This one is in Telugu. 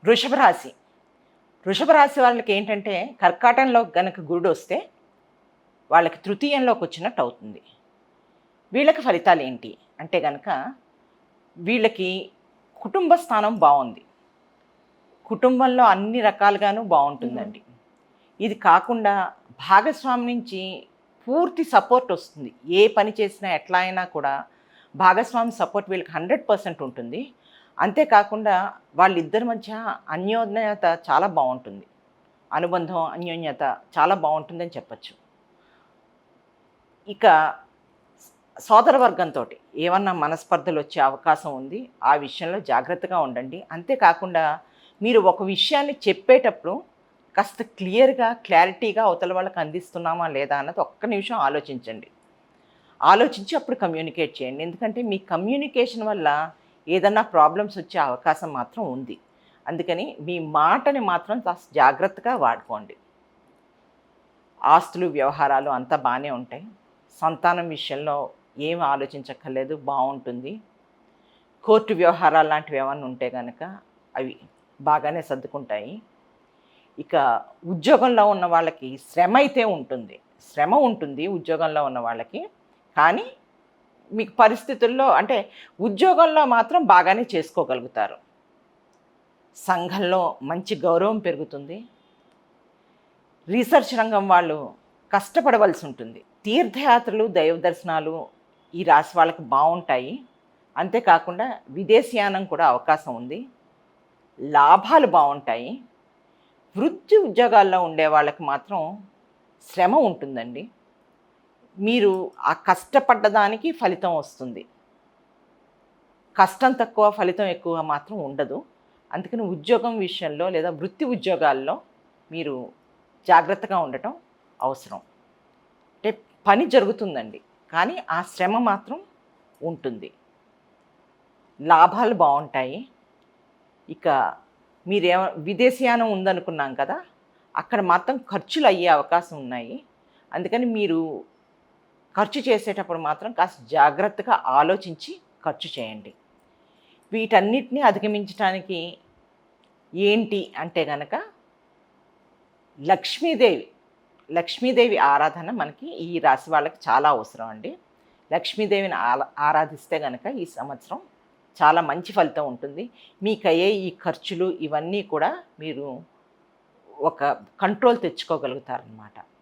వృషభ రాశి. వృషభ రాశి వాళ్ళకి ఏంటంటే కర్కాటంలో గనక గురుడు వస్తే వాళ్ళకి తృతీయంలోకి వచ్చినట్టు అవుతుంది. వీళ్ళకి ఫలితాలు ఏంటి అంటే గనక వీళ్ళకి కుటుంబ స్థానం బాగుంది. కుటుంబంలో అన్ని రకాలుగాను బాగుంటుందండి. ఇది కాకుండా భాగస్వామి నుంచి పూర్తి సపోర్ట్ వస్తుంది. ఏ పని చేసినా ఎట్లా అయినా కూడా భాగస్వామి సపోర్ట్ వీళ్ళకి 100% ఉంటుంది. అంతేకాకుండా వాళ్ళిద్దరి మధ్య అన్యోన్యత చాలా బాగుంటుంది. అనుబంధం, అన్యోన్యత చాలా బాగుంటుందని చెప్పచ్చు. ఇక సోదర వర్గంతోటి ఏమన్నా మనస్పర్ధలు వచ్చే అవకాశం ఉంది. ఆ విషయంలో జాగ్రత్తగా ఉండండి. అంతేకాకుండా మీరు ఒక విషయాన్ని చెప్పేటప్పుడు కాస్త క్లియర్‌గా, క్లారిటీగా అవతల వాళ్ళకి అందిస్తున్నామా లేదా అన్నది ఒక్క నిమిషం ఆలోచించండి. ఆలోచించి అప్పుడు కమ్యూనికేట్ చేయండి. ఎందుకంటే మీ కమ్యూనికేషన్ వల్ల ఏదన్నా ప్రాబ్లమ్స్ వచ్చే అవకాశం మాత్రం ఉంది. అందుకని మీ మాటని మాత్రం కాస్త జాగ్రత్తగా వాడుకోండి. ఆస్తులు, వ్యవహారాలు అంతా బాగానే ఉంటాయి. సంతానం విషయంలో ఏమి ఆలోచించక్కర్లేదు, బాగుంటుంది. కోర్టు వ్యవహారాలు లాంటివి ఏమన్నా ఉంటే కనుక అవి బాగానే సర్దుకుంటాయి. ఇక ఉద్యోగంలో ఉన్న వాళ్ళకి శ్రమ అయితే ఉంటుంది. శ్రమ ఉంటుంది ఉద్యోగంలో ఉన్న వాళ్ళకి. కానీ మీకు పరిస్థితుల్లో అంటే ఉద్యోగంలో మాత్రం బాగానే చేసుకోగలుగుతారు. సంఘంలో మంచి గౌరవం పెరుగుతుంది. రీసెర్చ్ రంగం వాళ్ళు కష్టపడవలసి ఉంటుంది. తీర్థయాత్రలు, దైవ దర్శనాలు ఈ రాశి వాళ్ళకి బాగుంటాయి. అంతేకాకుండా విదేశీయానం కూడా అవకాశం ఉంది. లాభాలు బాగుంటాయి. వృత్తి ఉద్యోగాల్లో ఉండే వాళ్ళకి మాత్రం శ్రమ ఉంటుందండి. మీరు ఆ కష్టపడ్డదానికి ఫలితం వస్తుంది. కష్టం తక్కువ, ఫలితం ఎక్కువ మాత్రం ఉండదు. అందుకని ఉద్యోగం విషయంలో లేదా వృత్తి ఉద్యోగాల్లో మీరు జాగ్రత్తగా ఉండటం అవసరం. అంటే పని జరుగుతుందండి, కానీ ఆ శ్రమ మాత్రం ఉంటుంది. లాభాలు బాగుంటాయి. ఇక విదేశీయానం ఉందనుకున్నాం కదా, అక్కడ మాత్రం ఖర్చులు అయ్యే అవకాశం ఉన్నాయి. అందుకని మీరు ఖర్చు చేసేటప్పుడు మాత్రం కాస్త జాగ్రత్తగా ఆలోచించి ఖర్చు చేయండి. వీటన్నిటిని అధిగమించడానికి ఏంటి అంటే గనక లక్ష్మీదేవి ఆరాధన మనకి ఈ రాశి వాళ్ళకి చాలా అవసరం అండి. లక్ష్మీదేవిని ఆరాధిస్తే గనక ఈ సంవత్సరం చాలా మంచి ఫలితం ఉంటుంది. మీకయ్యే ఈ ఖర్చులు ఇవన్నీ కూడా మీరు ఒక కంట్రోల్ తెచ్చుకోగలుగుతారనమాట.